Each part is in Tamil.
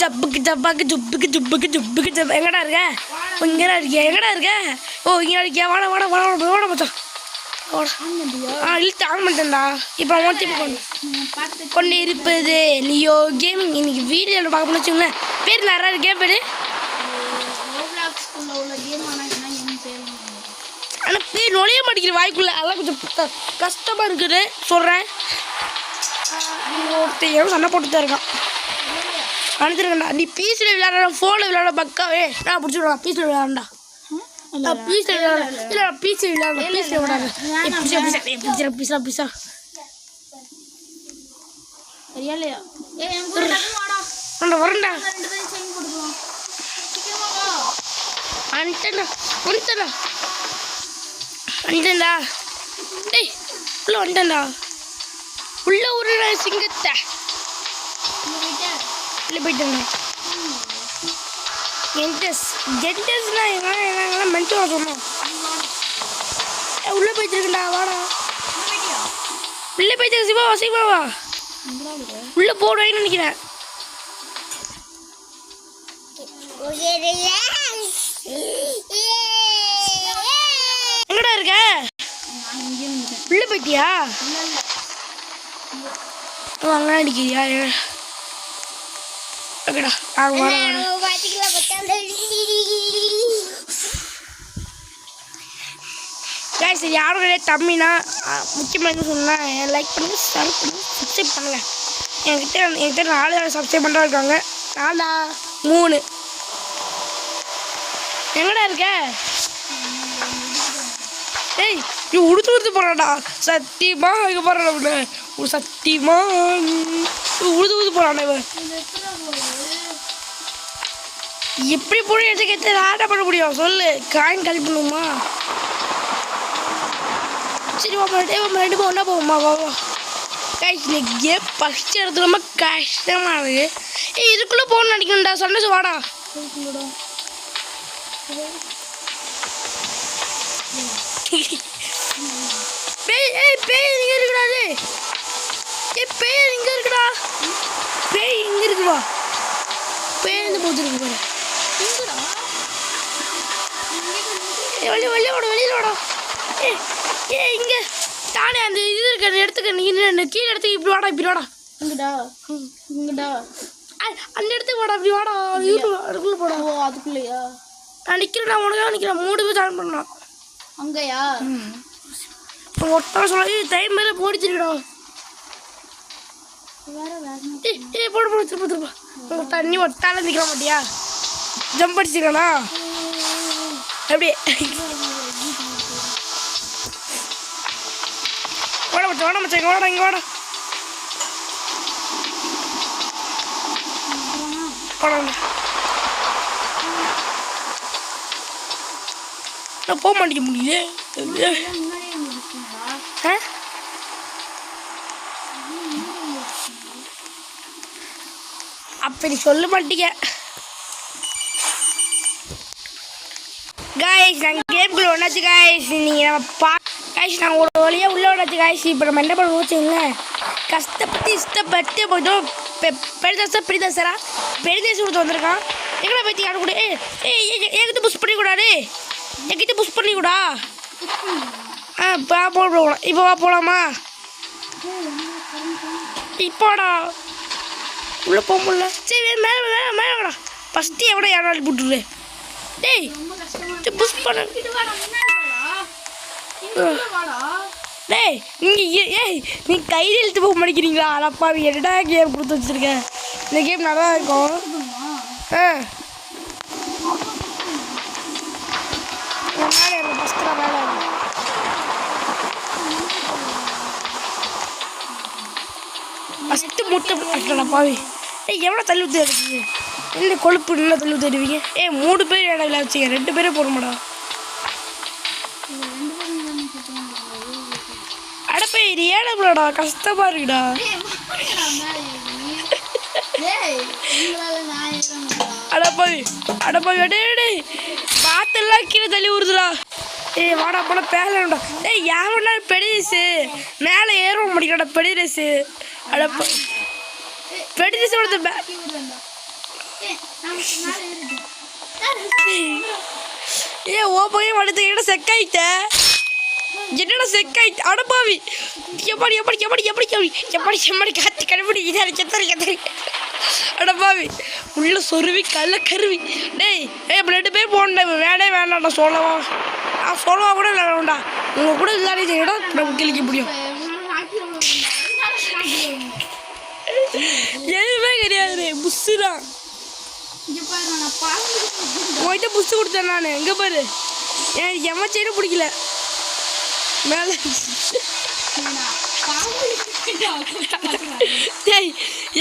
ஜப்புக்கு ஜப்பாக்கு ஜுப்புக்கு ஜுப்புக்கு ஜுப்புக்கு ஜப் எங்கடா இருக்க இங்கடா இருக்கியா எங்கடா இருக்க ஓ இங்கே இருக்கியா வாடா வாடா வாடா வாடா மச்சான் இழுத்து ஆன் பண்ணிட்டேன்டா இப்போ மொத்தி கொண்டு இருப்பது லியோ கேமிங் இன்னைக்கு வீடியோவில் பார்க்க வச்சுங்களேன் பேர் நிறையா கேம் பேர் ஆனால் பேர் நுழைய மாட்டேங்கிற வாய்க்குள்ள அதெல்லாம் கொஞ்சம் கஷ்டமாக இருக்குது சொல்கிறேன் ஒருத்தையும் சண்டை போட்டு தான் இருக்கான் அனுப்பிச்சிருக்கேன்டா நீ பீஸில் விளையாடுற ஃபோனில் விளையாட பக்காவே நான் பிடிச்சிடுவேன் பீஸில் விளையாடா பீஸில் விளையாட இல்லை பீஸில் விளையாட பீஸில் விளையாட பீஸா வரண்டா வந்துட்டேன்டா டேய் உள்ள வந்துட்டேன்டா உள்ள ஒரு சிங்கத்தை இல்லை போயிட்டேன்டா ஜென்டஸ்னா எங்கெல்லாம் மென்ஷன் சொன்னோம் உள்ளே போயிட்டுருக்கேன்டா வாடா உள்ளே போயிட்டு சிவாவா உள்ளே போடுவேன்னு நினைக்கிறேன் எங்கடா இருக்க உள்ளே போயிட்டியா அங்கே அடிக்கிறியா ஓகேடா கைஸ் யாரும் கிடையாது தம்பினா முக்கியமாக என்ன சொன்னால் லைக் பண்ணுங்கள் ஷேர் பண்ணுங்கள் சப்ஸ்கிரைப் பண்ணுங்கள் என்கிட்ட 4 சப்ஸ்கிரைப் பண்ணுறா இருக்காங்க 3 எங்கடா இருக்க ஏய் நீ உடுத்து போகிறான்டா சத்தியமா இங்கே போகிறான் ஒரு சத்தியமா உழுது போகிறான் இவன் எப்படி போய் எடுத்து ஆட பண்ண முடியும் சொல்லு காயின் காலி பண்ணுவோமா சரி ரெண்டு பேர் ஒன்றா போவோமா வா கைஸ் இன்னைக்கு கேம் ஃபஸ்ட் இடத்துல ரொம்ப கஷ்டமாக இருக்குது ஏய் இதுக்குள்ளே போகணும்னு நினைக்கணும்டா சண்டை வாடா பேய் இங்கே இருக்குடா பேய் இங்கே இருக்குடா பேய் இங்கே இருக்குவா பேய் இருந்து போச்சுருக்கு பாரு வெளியில் வாடா ஏ இங்கே தானே அந்த இது இருக்க இடத்துக்கு நீ கீழே இடத்துக்கு இப்படி வாடா இங்கடா அந்த இடத்துக்கு வாடா அப்படி வாடா அதுக்குள்ளே போடா அதுக்குள்ளேயா நான் நிற்கிறேன் உனக்காக நிற்கிறேன் 3 பேர் ஜாயின் பண்ணலாம் அங்கேயா இப்போ ஒட்டா சொல்ல டைம் மேலே போடிச்சிருக்கடா போடு திருப்பா தண்ணி ஒட்டால நிற்க மாட்டியா ஜம்ப் அடிச்சிருக்கா எப்படி வாடா மச்சான் வாடா இங்கே வாடா நான் போக மாட்டேங்க முடியல அப்படி சொல்ல மாட்டீங்க காய்ஸ் நாங்கள் கேம்குள்ளே ஒன்றாச்சு காய்ஸ் நீங்கள் நம்ம காய்ஸ் நாங்கள் ஒரு வழியாக உள்ளே ஒன்றாச்சு காய்ஸ் இப்போ நம்ம என்ன பண்ண வச்சுங்களேன் கஷ்டப்பட்டு இஷ்டப்பட்டு போய்ட்டோம் பெரிதாசரா பெரிதேசம் கொடுத்து வந்திருக்கான் எங்கடா பற்றி யாரும் கூட எங்கிட்ட புஷ் பண்ணிக்கூடாது எங்கிட்ட புஷ் பண்ணிக்கூடா போகலாம் இப்போ வா போகலாமா இப்போடா உள்ளே போக முடியல சரி மேலே ஃபஸ்ட்டு எவ்வளோ யாராலும் போட்டுரு டேய் புஷ் பண்ண டேய் நீ கையில் இழுத்து போக மாட்டேங்கிறீங்களா அடப்பா என்னடா கேம் கொடுத்து வச்சுருக்கேன் இந்த கேம் நல்லா இருக்கும் மேலே ஃபஸ்ட்டு மேலே ஃபஸ்ட்டு முட்டை பாவி எவ்வளோ தள்ளி ஊற்றி எடுக்குது என்ன கொழுப்பு நல்லா தள்ளி ஊற்றி எடுவீங்க 3 பேர் இடம் வச்சுக்க 2 பேரே போட மாட்டா அடப்பா இது ஏடா கஷ்டமா இருக்குடா அடப்பா பாத்தெல்லாம் கீழே தள்ளி ஊறுதுடா வாடா போட பேசணும்டா யாவனா பெடிசு மேலே ஏறவும் முடியலடா பெடிரேசு அடப்பா பெடிரேசு ஏ ஓ போய் வடுத்து என்ன செக்காயிட்ட என்னடா செக்காயிட்ட அடப்பாவி எப்படி எப்படி எப்படி எப்படி எப்படி எப்படி காத்தி கடுபடி இதாரி கத்தரி கத்தரி அடப்பாவி உள்ள சொருவி கல்ல கருவி டேய் இப்போ 2 பேர் போனேன் வேணே வேணாம்டா சொல்லவா நான் சொல்லவா கூட இல்லை வேண்டாம்டா உங்க கூட இல்லாத இடம் நம்ம கிளிக்க முடியும் எதுவுமே கிடையாது புஷு தான் போயிட்டு புஷு கொடுத்தேன் நான் எங்கே பாரு எனக்கு எமச்சைன்னு பிடிக்கல மேலே டேய்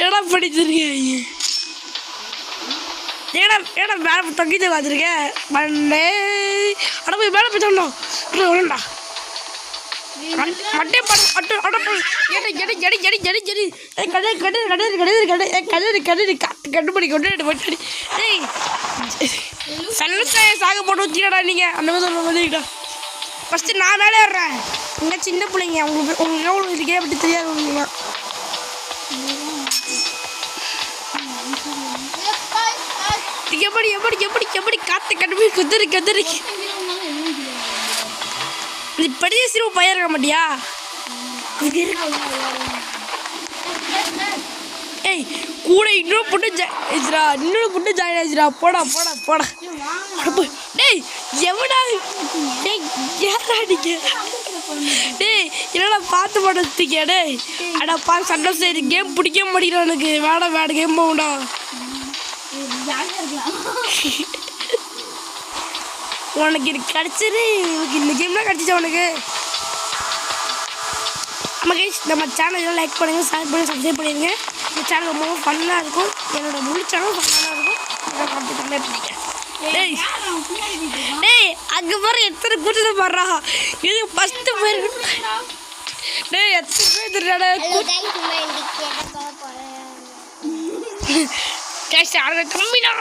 ஏடா படிச்சிருக்கேன் ஏடா ஏடா மேலே தொங்கிட்டு பார்த்துருக்கேன் பண்ணே அட போய் மேலே போய் சொன்னோம் வேண்டா மட்டே பண்ண அடப்பு எடை எடை எடை எடை எடை எடை கடை கடை கடை கடை கடை கடை கடை காத்து கண்டுபிடி கொண்டு போட்டு டேய் சன்னசாய சாக போட்டு வச்சுக்கடா நீங்கள் அந்த மாதிரி சொல்ல மாதிரிடா ஃபஸ்ட்டு நான் மேலே ஏறுறேன் இங்கே சின்ன பிள்ளைங்க உங்களுக்கு எவ்வளோ இதுக்கே பற்றி தெரியாது எப்படி எப்படி எப்படி எப்படி காத்து கண்டுபிடி குதிரை கதிரி நீ பெரிய சிறுவ பையன் இருக்க மாட்டியா ஏய் கூட இன்னொரு பொண்ணு ஜாயின் ஆயிடுச்சுடா போடா போடா போடா டேய் எவடா டேய் ஏடா அடிக்க டேய் என்னடா பார்த்து போடுறதுக்கே டேய் அடா பார்த்து சண்டை சரி கேம் பிடிக்க மாட்டேங்கிறா எனக்கு வேட கேம் போகும்டா உனக்கு இது கிடச்சிரு இந்த கேம்லாம் கிடச்சிச்சா உனக்கு நம்ம சேனல் லைக் பண்ணுங்கள் ஷேர் பண்ணி சப்ஸ்கிரைப் பண்ணிடுங்க இந்த சேனல் ரொம்ப ஃபன்னாக இருக்கும் என்னோட முழு சேனல் ஃபன்னாக இருக்கும் டேய் டேய் அங்கே பாரு எத்தனை கூட்டத்தை பாடுறா இது ஃபஸ்ட்டு பேர் டேய் எத்தனை பேர் தெரியாடா கம்மிடா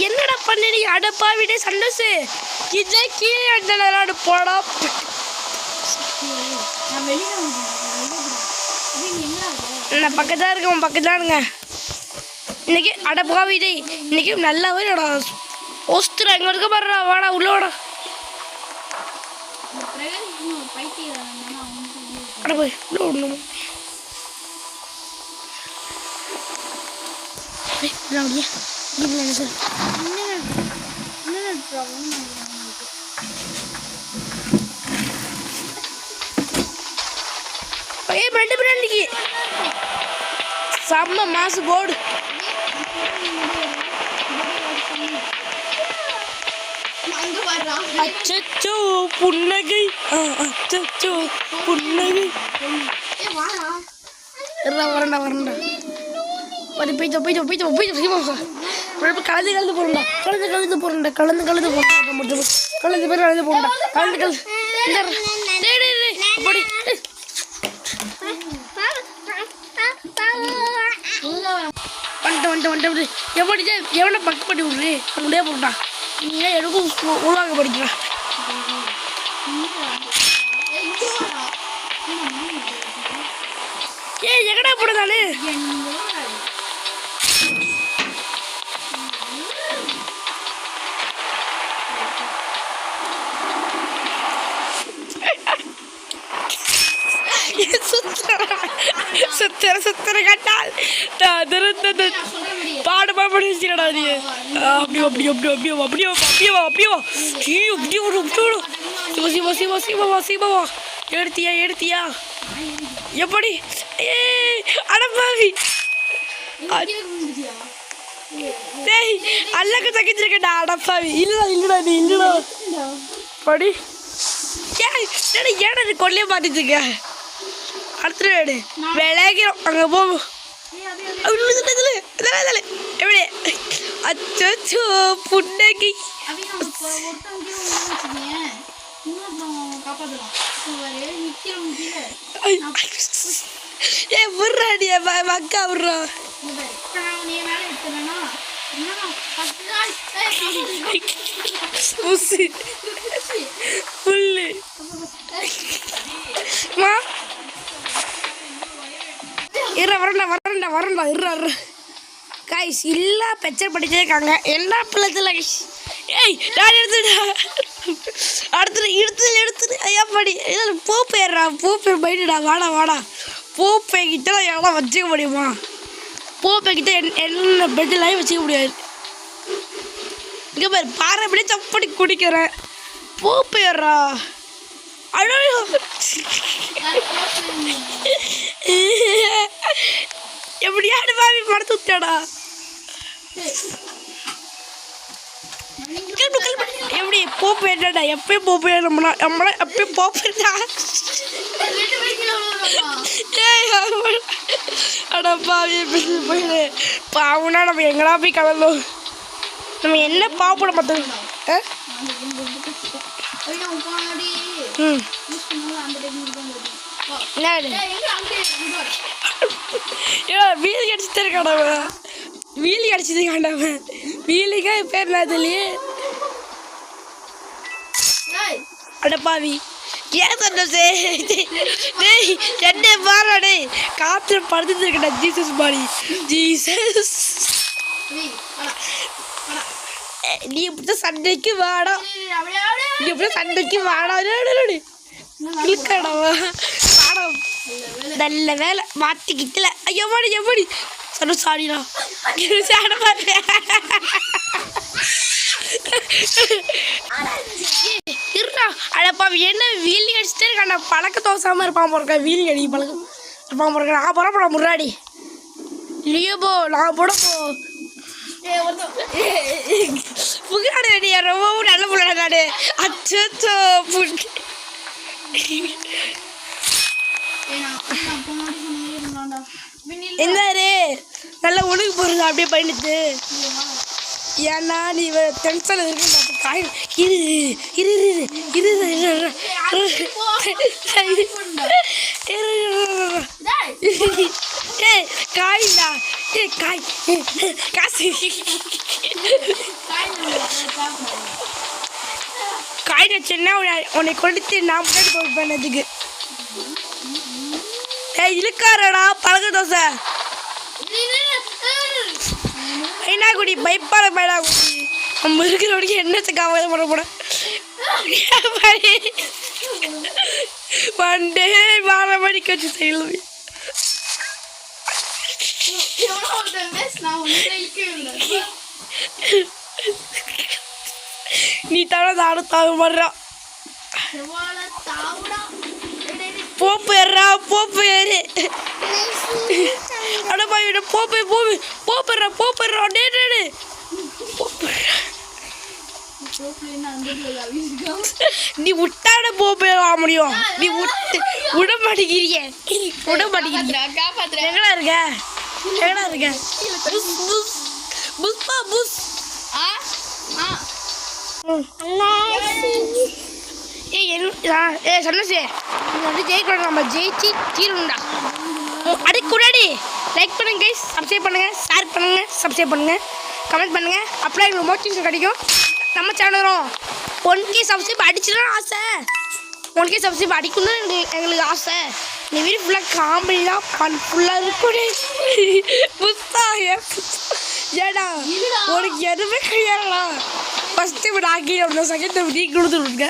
என்னடா பண்ண நீ அடப்பாவிடே சண்டோசு இதே கீழே போடா நான் பக்கத்தான் இருக்கேன் உன் பக்கத்தான் இருங்க இன்னைக்கு அடப்பாவிடே இன்னைக்கு நல்லாவே ஓஸ்துரா இங்கே இருக்க பாடுறா வாடா உள்ள வாடா அட போய் உள்ள விடணும் செம்ம மாசு போடு அச்சோ புன்னகை அச்சோ புன்னகை வரண்டா கலந்து போறா கலந்து போறா எப்படி எவனை பக்கு பண்ணி விட்ரு அப்படியே போட்டா நீங்க எனக்கும் உருவாக்க படிக்கிறா எங்கடா போடுதானு சுத்தர கட்டால் பாடு படிச்சுடா நீ அப்படியோ அப்படியோ அப்படியோ அப்படியோ அப்படியோ அப்படியோ அப்படியோ அப்படியோ சிவா எடுத்தியா எப்படி அடப்பாவி டேய் அல்லக்கு தக்கிச்சிருக்கடா அடப்பாவி இல்லடா நீ இல்லடா படி ஏடா கொள்ளைய மாட்டிச்சுக்க அடுத்த வீடு விளையாக்கிறோம் அங்கே போவோம் எப்படி அச்சோ புன்னகை விட்றாடி மக்கா விட்றா வரண்டா இருறாரு கைஸ் இல்ல பெச்சர் படிச்சே இருக்காங்க எல்லா பிள்ளைல கைஸ் ஏய் நான் எடுத்து ஐயா படி போ பேர் பைடுடா வாடா போப்பை கிட்ட எல்லாம் வச்சுக்க முடியுமா போப்பை கிட்ட என்ன பெட்டெல்லாம் வச்சுக்க முடியாது இங்கே பாரு பாறைப்படி சப்படி குடிக்கிறேன் போப்பேறா அழோ எப்படியாடு பாவி படுத்து விட்டாடா எப்படி போப்பேடா எப்பயும் போப்பே நம்மள எப்பயும் போப்பேடா அடா பாவி போயிடு பாவுனா நம்ம எங்கடா போய் கலந்தோம் நம்ம என்ன பாப்போட பார்த்தோம் வீலி அடிச்சுட்டு இருக்காண்டவன் வீலிக்கா பேர் இல்லையே அடப்பாவி ஏன் சொன்னே என்ன பாராடே காத்துல படுத்துட்டு இருக்கடா ஜீசஸ் பாடி ஜீசஸ் நீ இப்படி சண்டைக்கு வாடா நல்ல வேலை மாட்டிக்கிட்டல ஐயோ எப்படி சொன்ன சாரிடா அடப்பா என்ன வீலி அடிச்சுட்டே இருக்காண்டா பழக்க தோசாம இருப்பான் போறக்கா வீலி அடி பழக்கம் இருப்பான் போறக்கா நான் போறப்படா முன்னாடி இல்லையோ போ நான் போட போ புகாடு ரொம்பவும் நல்ல புள்ளடா நாடு அச்சோ என்னாரு நல்லா உனக்கு போறது அப்படியே பயணித்து ஏன்னா நீ டென்ஷன் இருக்கு காய் காய்டா காய் காசு காய் வச்சுன்னா உன்னை கொடுத்து நான் முன்னாடி போய் பண்ணதுக்கு இழுக்காரடா பழக தோசை பைனா குடி பைப்பால பைனா குடி நம்ம இருக்கிறவனுக்கு என்ன காவல பண்ண போட பண்டே வார மணிக்கு வச்சு செய்யலாம் நீ தவிர நானும் தாங்க மாட்டா போப்பு ஏறு அடப்பா போப்புறா டேடு நீ விட்டாட போப்பே ஆக முடியும் நீ விட மாட்டேங்கிறிய எங்கடா இருக்க புஷ்பா புஷ் சொன்னே வந்து ஜெயிக்கணும் நம்ம ஜெயிச்சு தீரணும்டா அடிக்கூடாடி லைக் பண்ணுங்க கைஸ் சப்ஸ்கிரைப் பண்ணுங்கள் ஷேர் பண்ணுங்கள் சப்ஸ்கிரைப் பண்ணுங்கள் கமெண்ட் பண்ணுங்கள் அப்படியே எங்களுக்கு மோட்டிவேஷன் கிடைக்கும் நம்ம சேனலும் 1K சப்ஸ்கிரைப் அடிச்சிடணும் ஆசை 1K சப்ஸ்கிரைப் அடிக்கணும்னு எங்களுக்கு ஆசை இந்த வீடு ஃபுல்லாக காமெடி தான் ஃபுல்லாக இருக்கணும் புத்தா ஏடா உனக்கு எதுவுமே கிடையாதுடா ஃபஸ்ட்டு இப்படி ஆக்கி அப்படின்னா செகண்ட் நீ கொடுத்து விடுங்க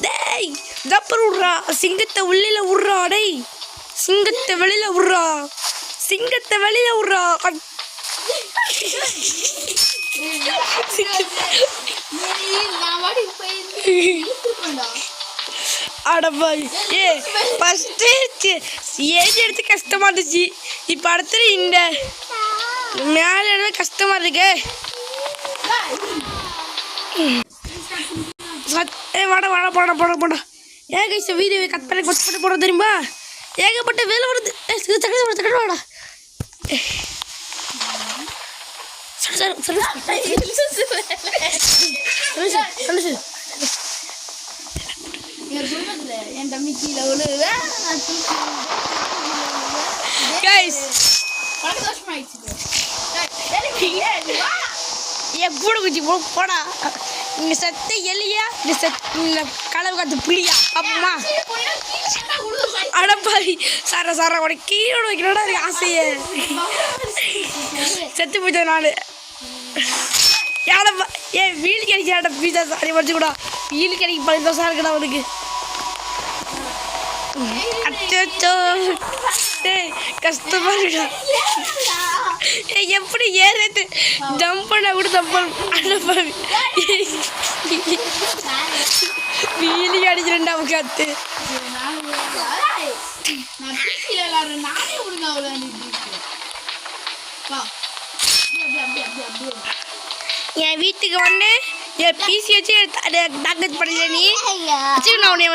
டேய் தப்பர் விட்றா சிங்கத்தை உள்ளில விட்றா டேய் சிங்கத்தை வெளியில விட்றா அடப்பாய் ஃபஸ்ட்டு ஏஜ் எடுத்து கஷ்டமா இருந்துச்சு இப்போ அடுத்தது இந்த மேலே கஷ்டமா இருக்கு வாடா ஏன் கைஸ் வீடியோவை கட் பண்ணி போட தெரியுமா ஏகப்பட்ட வேலை வருது வாடா கூட குச்சி போடா இங்கே செத்த எலியா இல்லை இல்லை களவு காத்து புளியா அப்பமா அடப்பாரி சார உனக்கு கீழோட வைக்கணும்டா எனக்கு ஆசையே செத்து போயிட்டேன் நான் யாரப்பா ஏன் வீடு கிடைக்காட பீஸா சாரி படிச்சு கூட வீடு கிடைக்க 10 இருக்குடா அவனுக்கு அச்சோ டேய் கஷ்டமா இருக்கா எப்படி ஏறது ஜம்ப் பண்ண கூட தப்பா வீலி அடிக்கிறேன்டா உட்காந்து என் வீட்டுக்கு வந்து என் பிசி வச்சு டாக்டர் பண்ணல நீ வச்சுக்கணும் உனைய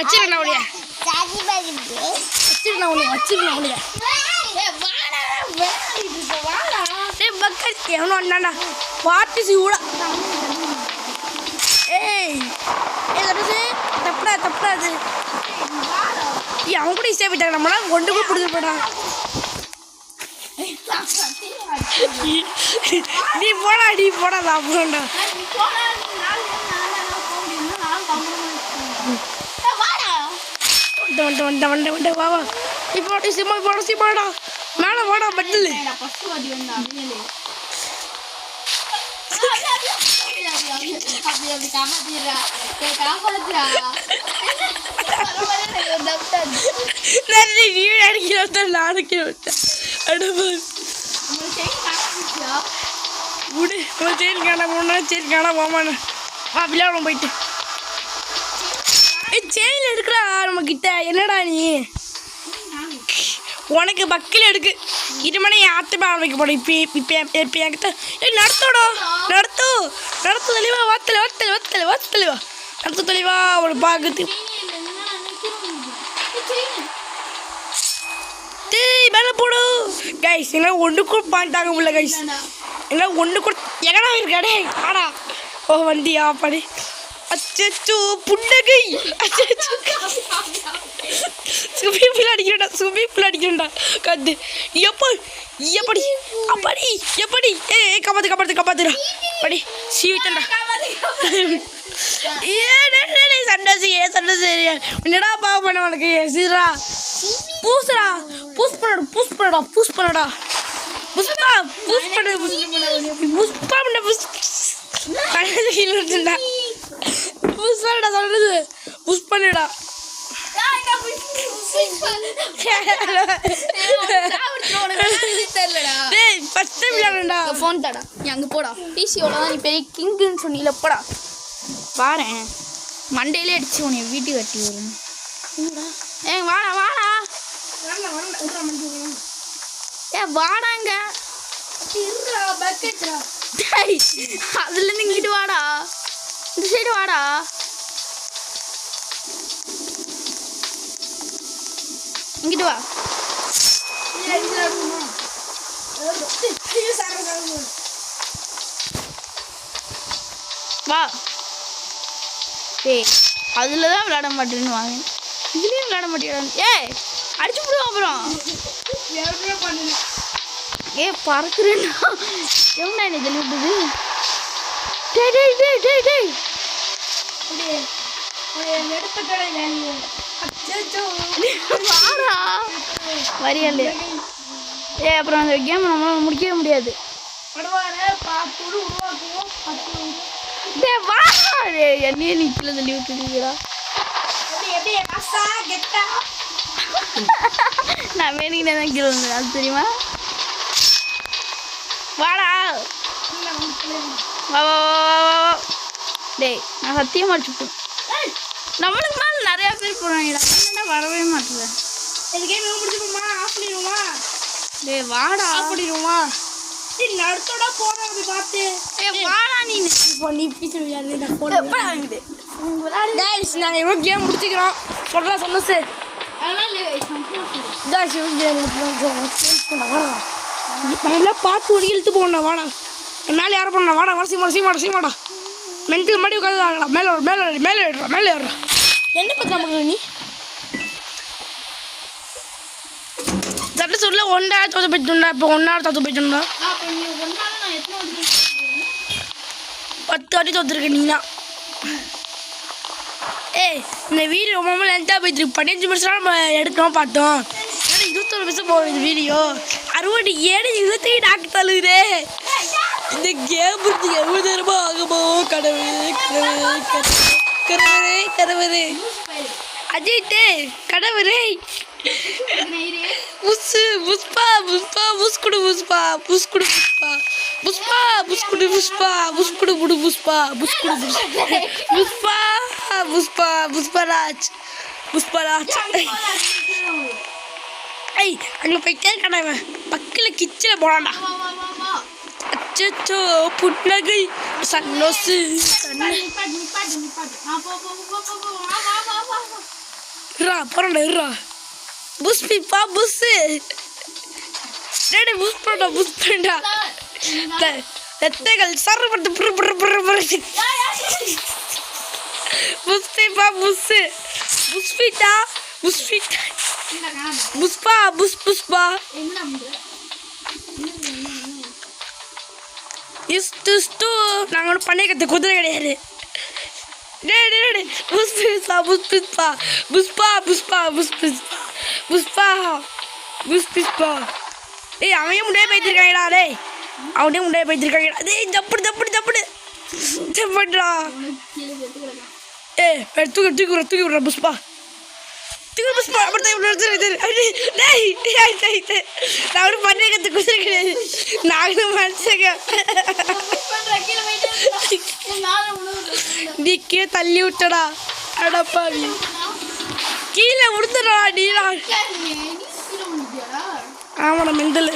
எவனோ அண்ணா பாட்டு சூடா ஏய் தப்பா அது அவன் கூட இஷ்டம் போயிட்டாங்க நம்மளா கொண்டு போய் பிடிச்சி போயிட்டான் நீ போடா சாப்பிடா வண்ட வா இப்போ சிம்மாடா மேலே வாடா பட்டில் வீடு அடிக்கிறத நாளைக்கு சரி காணா போமாண்ணா விளையாடும் போயிட்டு செயின் எடுக்கடா நம்ம கிட்ட என்னடா நீ உனக்கு பக்கில் எடுக்கு இது மணி ஆத்து வைக்க போடும் இப்போ என்கிட்ட நடத்து தெளிவா வாத்தலைவா நடத்து தெளிவா அவளை பார்க்குது மேலே போடு கைஸ் எல்லாம் ஒன்றுக்கு பாயிண்டாங்க முடியல கைஸ் எல்லாம் ஒன்றுக்கு எங்கடா இருக்காடே ஆடா ஓ வண்டியா படி அச்சோ புண்டகை சுபிப்புல அடிக்கிறேன்டா கத்து எப்படி காப்பாத்துடா படி சீவிட்டா சண்டை சரியா என்னடா பாவ பண்ண உனக்கு சீரா பூஸ் பண்ணடா சொல்றது புஷ் பண்ணுடா ஃபோன் தாடா அங்கே போடா பிசியோட தான் நீ பெரிய கிங்குன்னு சொன்னீல போடா வாரேன் மண்டையிலே அடிச்சு உன்னை வீட்டுக்கு கட்டி வரும் வாடா வாடாங்க அதுலேருந்து இங்கிட்டு வாடா இந்த சைடு வாடா இங்கிட்டு வா வா ஏய் அதில் தான் விளையாட மாட்டேன்னு வாங்க இதுலேயும் விளையாட மாட்டேன் ஏய் அடிச்சு விடுவோம் அப்புறம் பறக்குறேன்னா எவ்வளோ என்ன ஜல்லி விட்டுது டேய் வாடா வரியா இல்லையா அப்புறம் அந்த கேம் நம்மளால முடிக்கவே முடியாது என்னையே நீச்சல தள்ளி விட்டுருக்கீங்களா நான் வேணுங்கிட்டே தான் கீழே வந்தேன் அது தெரியுமா வாடா வா டேய் நான் சத்தியமாக அடிச்சுப்பேன் நம்மளுக்கு மேலே நிறையா பேர் போகிறாங்கடா என்னடா வரவே மாட்டேன் டேய் வாடா அப்படிடுமா நடத்தோட போறது பார்த்து வாடா நீ நாங்கள் எவ்வளோ கேம் முடிச்சுக்கிறோம் சொன்ன சார் எல்லாம் பார்த்து ஒரு இழுத்து போகணும் வாடா மேலே யாரை பண்ண வாடா சீமாடா மென்டல் மாடி உட்காந்து மேலே ஏறா என்ன பற்றி நீ தட்டு சொல்ல 1 hour தோற்று போயிட்டுண்டா இப்போ 1 hour தோற்று போயிட்டுண்டா 10 வாட்டி தோற்றுருக்க நீனா ஏய் இந்த வீடியோ ரொம்ப லென்த்தாக போயிட்டு 15 நிமிஷம் நம்ம எடுக்கணும் பார்த்தோம். 21 நிமிஷம் போகும் இந்த வீடியோ. 67 27 ஆக்கு தள்ளுதே. இந்த கேம் புரிஞ்சு எவ்வளோ நேரமாக ஆகுமோ? கடவுளே கடவுளே கடவுளே கடவுளே அஜித்தே கடவுளே. புஸ்ஸு புஷ்பா புஷ்பா புஸ்குடு புஷ்பா புஸ்குடு புஷ்பா புஷ்பா புஸ்குடு புஷ்பா புஸ்குடு புடு புஷ்பா புஸ்குடு புஷ்பா புஷ்பா புஷ்பராஜ் புஷ்பராஜ். ஐய் அங்கே போயிட்டே கடவுள் பக்கில் கிச்சில் போனான்டா. அச்சோ புன்னகை சன்னோசு போறா இருறா. புஷ் பிப்பா புஷ்ஷு டேடி புஷ் பண்ணா புஷ் பண்ணா. ரத்தங்கள் சரப்பட்டு புரு புரு புரு புரு. புஷ் பிப்பா புஷ்ஷு புஷ் பிட்டா புஷ் பிட்டா புஷ்பா புஷ் புஷ்பா. இஸ்டு நாங்கள் ஒன்றும் பண்ணிக்கிறது குதிரை கிடையாது. புஷ்பா புஷ்பா புஷ்பா புஷ்பா புஷ்பா புஷ்பா புஷ்பா. ஏய் அவன் முன்னே போய்த்திருக்காங்கடா. டேய் அவனே முன்னே போய்த்திருக்காங்கடா. டேய் ஜப்புடு ஜப்புடு ஜப்புடு ஜப்புடுறா. ஏய் தூக்கி தூக்கி விட்ற தூக்கி விட்ற புஷ்பா தூக்கி புஷ்பா. அப்படி டேய் நான் ஒன்றும் பண்ணிக்கிறது குதிரை கிடையாது. நாங்களும் மனுஷங்க. நீ கீழே தள்ளி விட்டடா. அடப்பாவி கீழே விடுத்துடா நீடா. ஆமாடா மெண்டல்.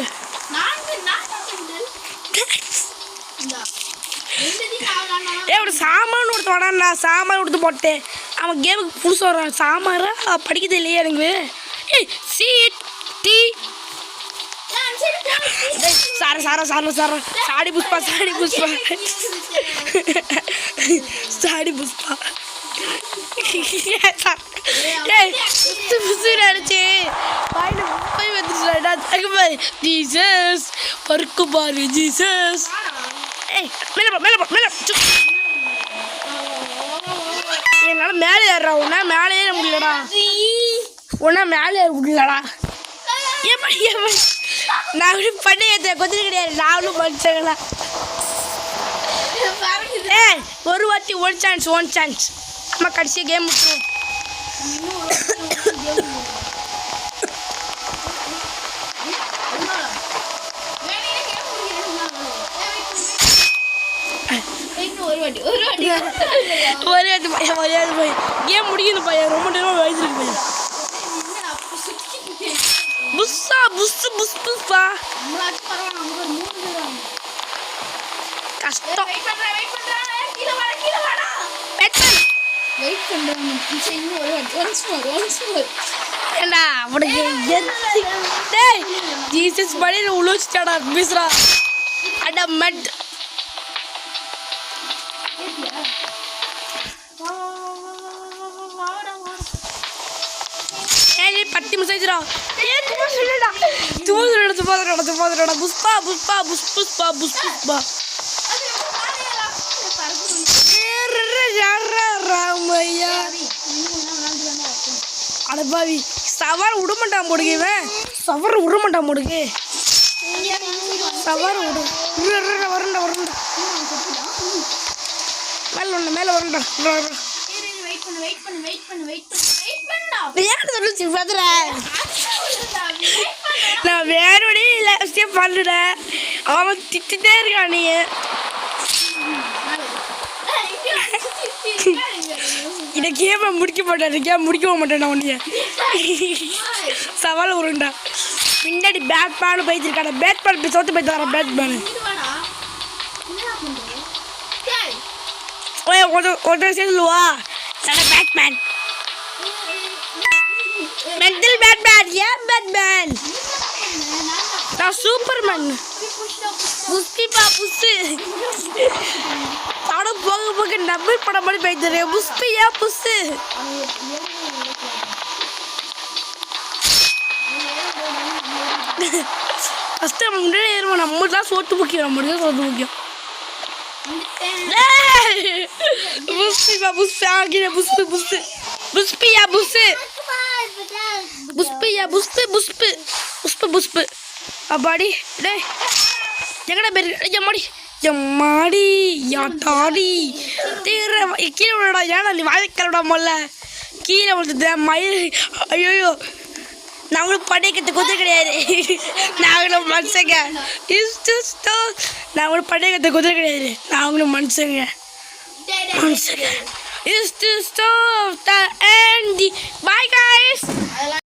ஒரு சாமான் கொடுத்து வரான்டா. சாமான் கொடுத்து போட்டேன். அவன் கேமுக்கு புதுசு வரான். சாமாரா படிக்கிறது இல்லையா எனக்கு. ஏய் சீட் டீ சார சார சார சார சாடி புஷ்பா சாடி புஷ்பா சாடி புஷ்பா. ஏய் புஷ்பு அடிச்சு வாயில போய் வந்துடுச்சுடா. தகுபாரு ஜீசஸ் பருக்கு பாரு ஜீசஸ். ஏய் மேலே மேலே மேலே என்னால் மேலே ஏறா. உன்னா மேலே ஏற முடியலடா. உன்னா மேலே ஏற முடியலடா. எப்படி எப்படி நான் பண்ண கொஞ்சம் கிடையாது. நானும் படிச்சங்களா. ஏய் ஒரு வாட்டி ஒன் சான்ஸ் ஒன் சான்ஸ். அம்மா கடைசியாக கேம் விட்டுருவோம். ஒரே பையன் ஒரே பையன் கேம் முடிக்கணும் பையன். ரொம்ப நேரம் வயசுக்கு பையன். புஷ்ஷா புஷ்ஷு புஷ் புஷ்பா கஷ்டம். ஏண்டா அவனுக்கு டேய் ஜீசஸ் படையில உழுச்சிட்டாடா மிஸ்ரா. அட மட் ஏய் 10 நிமிஷம் ஆயிடுச்சுடா. ஏய் துமா சொல்லடா புஷ்பா புஷ்பா புஷ் புஷ்பா புஷ் புஷ்பா. ராமையா அடப்பாவி சவார் விடமாட்டான் போடுங்க. இவன் சவார் விடமாட்டான் போடுங்க. சவார் விடு வரண்டா வரண்டா மேலே ஒன்று மேலே வரண்டா. நான் வேறோடய இல்லை பண்ணுறேன். அவன் திட்டுட்டே இருக்கான். நீ இந்த கேமை முடிக்க மாட்டேன். கேம் முடிக்க மாட்டேன். நான் ஒன்றைய சவால் உருண்டா. பின்னாடி பேட்மேனு போயிட்டுருக்கான. பேட்மேன் சோத்து போயிட்டு வரேன். பேட்மேனு ஒருத்தர் சொல்லுவா நான் பேட்மேன் மென்டல் பேட்மேன். ஏன் பேட்மேன்? நான் சூப்பர்மேன். புஷ்பிப்பா புஷ்ஷு படம் போக போக டபுள் படம் மாதிரி போயிட்டு புஷ்பியா புஷ்ஷு. ஃபஸ்ட்டு நம்ம முன்னாடி ஏறுவோம். நம்மளுக்கு தான் சோத்து முக்கியம். நம்மளுக்கு தான் சோத்து முக்கியம். புஸ்பி ஆகிற புஸ்பு புஸ்பு புஸ்பியா புஸ்பு புஸ்பியா புஸ்பு புஸ்பு புஸ்பு புஸ்பு அப்பாடி டேய் எங்கடா பேர் எம்மாடி எம்மாடி யாட்டாடி தீர கீழே விடா ஏன்னா நீ வாய்க்கலடா முதல்ல கீழே விழுந்துட்ட மயில் ஐயோ நாங்களும் படைக்கத்து குதிரை கிடையாது நாங்களும் மனுஷங்க நாங்களும் படைக்கத்து குதிரை கிடையாது நாங்களும் மனுஷங்க மனுஷங்க is to stop the end. Bye guys.